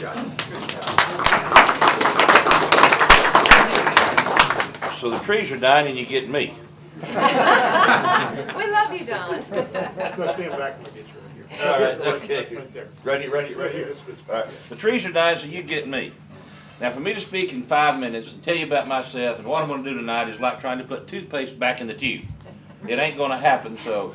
job. Good job. So the trees are dying and you get me. We love you, Don. Let's go stand back and get you right here. All right, okay. Right there. Ready Right here. here. That's a good All spot. right. The trees are dying, so you get me. Now, for me to speak in 5 minutes and tell you about myself and what I'm going to do tonight is like trying to put toothpaste back in the tube. It ain't going to happen, so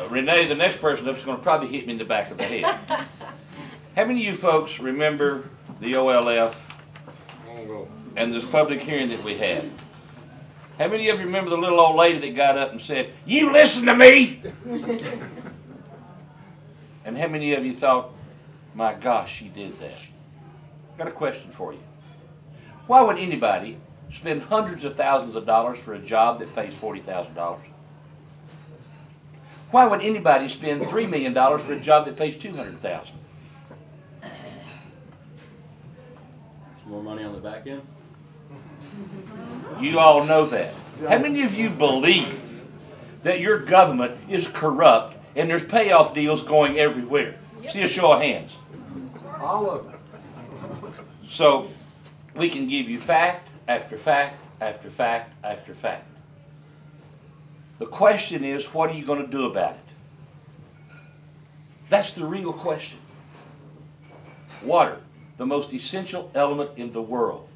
Renee, the next person up, is going to probably hit me in the back of the head. How many of you folks remember the OLF and this public hearing that we had? How many of you remember the little old lady that got up and said, "You listen to me"? And how many of you thought, my gosh, she did that? Got a question for you. Why would anybody spend hundreds of thousands of dollars for a job that pays $40,000? Why would anybody spend $3 million for a job that pays $200,000? More money on the back end? You all know that. How many of you believe that your government is corrupt and there's payoff deals going everywhere? See a show of hands. All of them. So we can give you fact after fact after fact after fact. The question is, what are you going to do about it? That's the real question. Water, the most essential element in the world.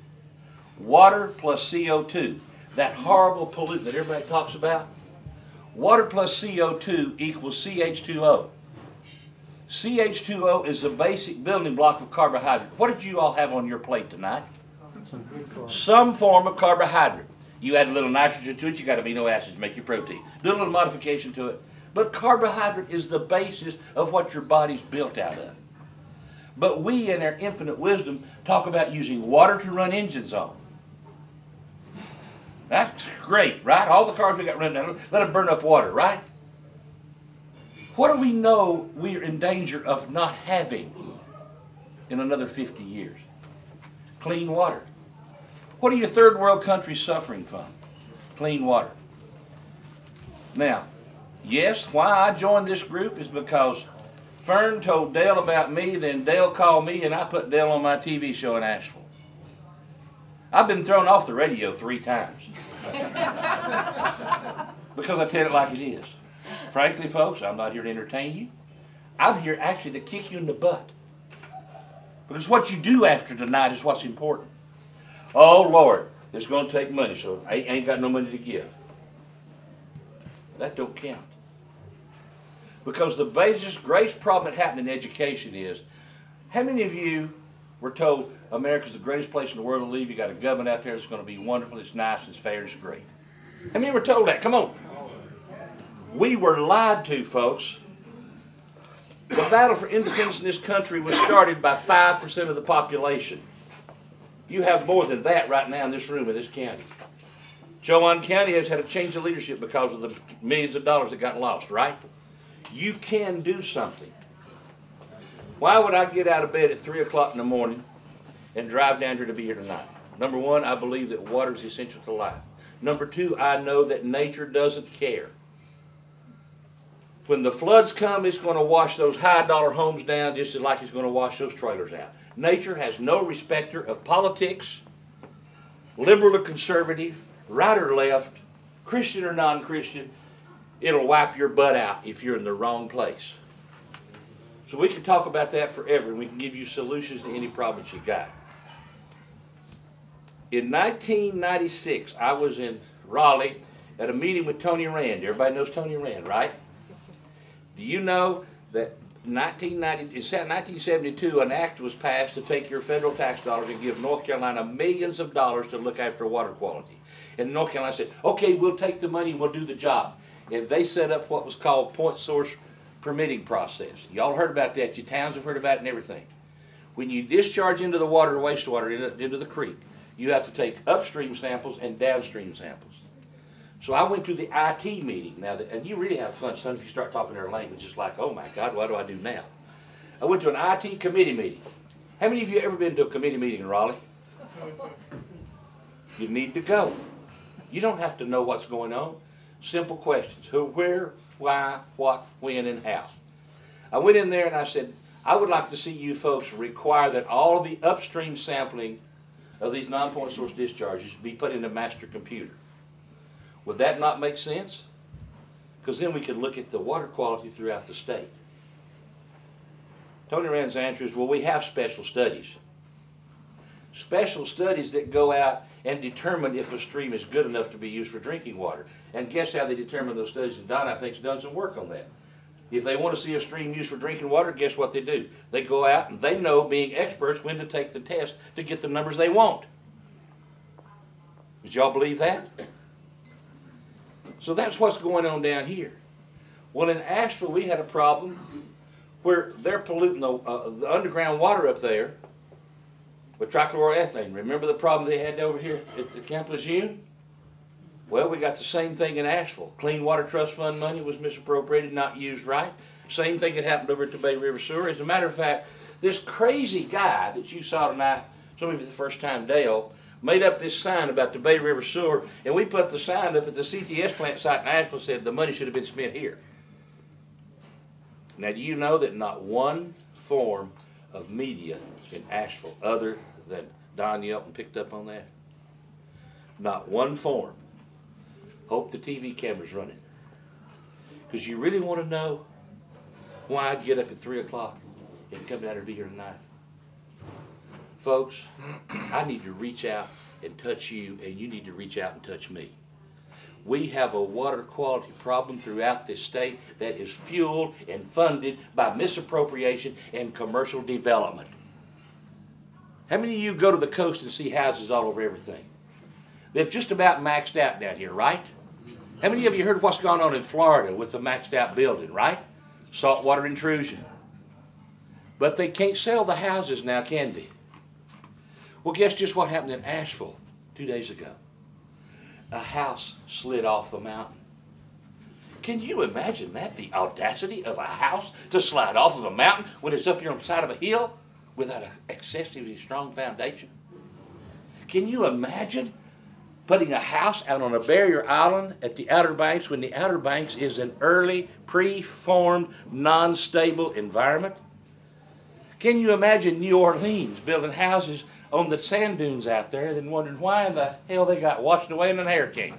Water plus CO2, that horrible pollutant that everybody talks about. Water plus CO2 equals CH2O. CH2O is the basic building block of carbohydrate. What did you all have on your plate tonight? Some form of carbohydrate. You add a little nitrogen to it, you got amino acids to make your protein. Do a little modification to it. But carbohydrate is the basis of what your body's built out of. But we, in our infinite wisdom, talk about using water to run engines on. That's great, right? All the cars we got running down, let them burn up water, right? What do we know we're in danger of not having in another 50 years? Clean water. What are your third world countries suffering from? Clean water. Now, yes, why I joined this group is because Fern told Dale about me, then Dale called me, and I put Dale on my TV show in Asheville. I've been thrown off the radio 3 times. Because I tell it like it is. Frankly, folks, I'm not here to entertain you. I'm here actually to kick you in the butt. Because what you do after tonight is what's important. Oh, Lord, it's going to take money, so I ain't got no money to give. That don't count. Because the greatest problem that happened in education is, how many of you were told America's the greatest place in the world to live? You got a government out there that's going to be wonderful, it's nice, it's fair, it's great. How many were told that? Come on. We were lied to, folks. The battle for independence in this country was started by 5% of the population. You have more than that right now in this room in this county. Chowan County has had a change of leadership because of the millions of dollars that got lost, right? You can do something. Why would I get out of bed at 3 o'clock in the morning and drive down here to be here tonight? Number one, I believe that water is essential to life. Number two, I know that nature doesn't care. When the floods come, it's going to wash those high-dollar homes down just like it's going to wash those trailers out. Nature has no respecter of politics, liberal or conservative, right or left, Christian or non-Christian. It'll wipe your butt out if you're in the wrong place. So we can talk about that forever, and we can give you solutions to any problems you got. In 1996, I was in Raleigh at a meeting with Tony Rand. Everybody knows Tony Rand, right? Do you know that in 1972, an act was passed to take your federal tax dollars and give North Carolina millions of dollars to look after water quality? And North Carolina said, okay, we'll take the money and we'll do the job. And they set up what was called point source permitting process. Y'all heard about that. Your towns have heard about it and everything. When you discharge into the water or wastewater, into the creek, you have to take upstream samples and downstream samples. So I went to the IT meeting now, and you really have fun, son, if you start talking their language. It's like, oh my God, what do I do now? I went to an IT committee meeting. How many of you ever been to a committee meeting in Raleigh? You need to go. You don't have to know what's going on. Simple questions. Who, where, why, what, when, and how. I went in there and I said, I would like to see you folks require that all of the upstream sampling of these non-point source discharges be put in a master computer. Would that not make sense? Because then we could look at the water quality throughout the state. Tony Rand's answer is, well, we have special studies. Special studies that go out and determine if a stream is good enough to be used for drinking water. And guess how they determine those studies? And Don, I think, has done some work on that. If they want to see a stream used for drinking water, guess what they do? They go out and they know, being experts, when to take the test to get the numbers they want. Did y'all believe that? So that's what's going on down here. Well, in Asheville, we had a problem where they're polluting the underground water up there with trichloroethane. Remember the problem they had over here at the Camp Lejeune? Well, we got the same thing in Asheville. Clean Water Trust Fund money was misappropriated, not used right. Same thing that happened over at the Bay River Sewer. As a matter of fact, this crazy guy that you saw tonight, some of you for the first time, Dale, made up this sign about the Bay River Sewer, and we put the sign up at the CTS plant site in Asheville, said the money should have been spent here. Now, do you know that not one form of media in Asheville, other than Don Yelton picked up on that? Not one form. Hope the TV camera's running. Because you really want to know why I'd get up at 3 o'clock and come down here to be here tonight. Folks, I need to reach out and touch you, and you need to reach out and touch me. We have a water quality problem throughout this state that is fueled and funded by misappropriation and commercial development. How many of you go to the coast and see houses all over everything? They've just about maxed out down here, right? How many of you heard what's gone on in Florida with the maxed out building, right? Saltwater intrusion. But they can't sell the houses now, can they? Well, guess just what happened in Asheville 2 days ago. A house slid off a mountain. Can you imagine that? The audacity of a house to slide off of a mountain when it's up here on the side of a hill without an excessively strong foundation? Can you imagine putting a house out on a barrier island at the Outer Banks when the Outer Banks is an early, pre-formed, non-stable environment? Can you imagine New Orleans building houses on the sand dunes out there and then wondering why in the hell they got washed away in a hurricane?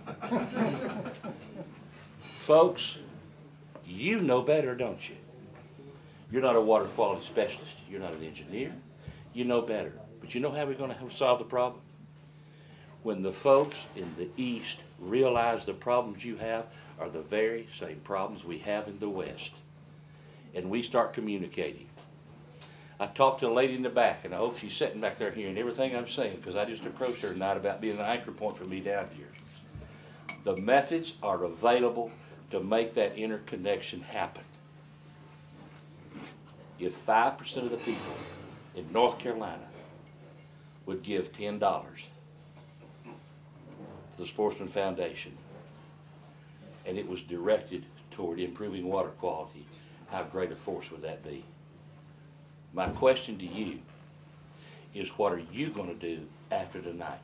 Folks, you know better, don't you? You're not a water quality specialist. You're not an engineer. You know better. But you know how we're going to solve the problem? When the folks in the East realize the problems you have are the very same problems we have in the West. And we start communicating. I talked to a lady in the back, and I hope she's sitting back there hearing everything I'm saying, because I just approached her tonight about being an anchor point for me down here. The methods are available to make that interconnection happen. If 5% of the people in North Carolina would give $10 to the Sportsman Foundation, and it was directed toward improving water quality, how great a force would that be? My question to you is, what are you going to do after tonight?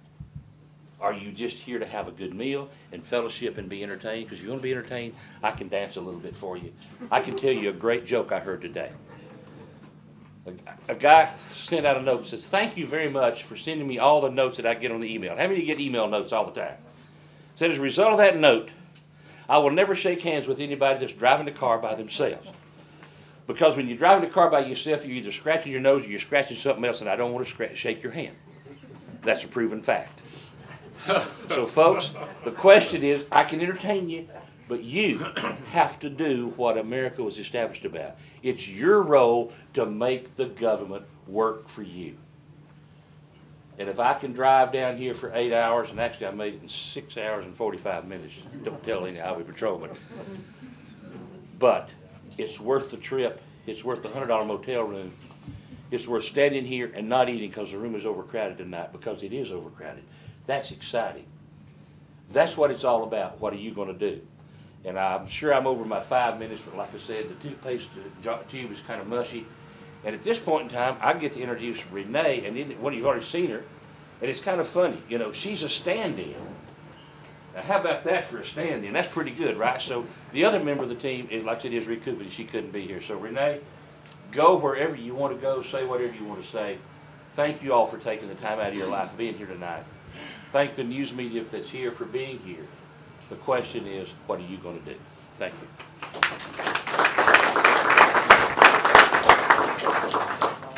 Are you just here to have a good meal and fellowship and be entertained? Because if you're going to be entertained, I can dance a little bit for you. I can tell you a great joke I heard today. A guy sent out a note and says, "Thank you very much for sending me all the notes that I get on the email." How many of you get email notes all the time? Said, as a result of that note, I will never shake hands with anybody that's driving the car by themselves. Because when you're driving the car by yourself, you're either scratching your nose or you're scratching something else, and I don't want to shake your hand. That's a proven fact. So folks, the question is, I can entertain you, but you have to do what America was established about. It's your role to make the government work for you. And if I can drive down here for 8 hours, and actually I made it in 6 hours and 45 minutes, don't tell any highway patrolman, but it's worth the trip. It's worth the $100 motel room. It's worth standing here and not eating because the room is overcrowded tonight, because it is overcrowded. That's exciting. That's what it's all about. What are you going to do? And I'm sure I'm over my 5 minutes, but like I said, the toothpaste tube is kind of mushy. And at this point in time, I get to introduce Renee, and you've already seen her, and it's kind of funny. You know, she's a stand-in. Now, how about that for a stand-in? That's pretty good, right? So the other member of the team, is, like I said, is recouping. She couldn't be here. So Renee, Go wherever you want to go, say whatever you want to say. Thank you all for taking the time out of your life and being here tonight. Thank the news media that's here for being here. The question is, what are you going to do? Thank you.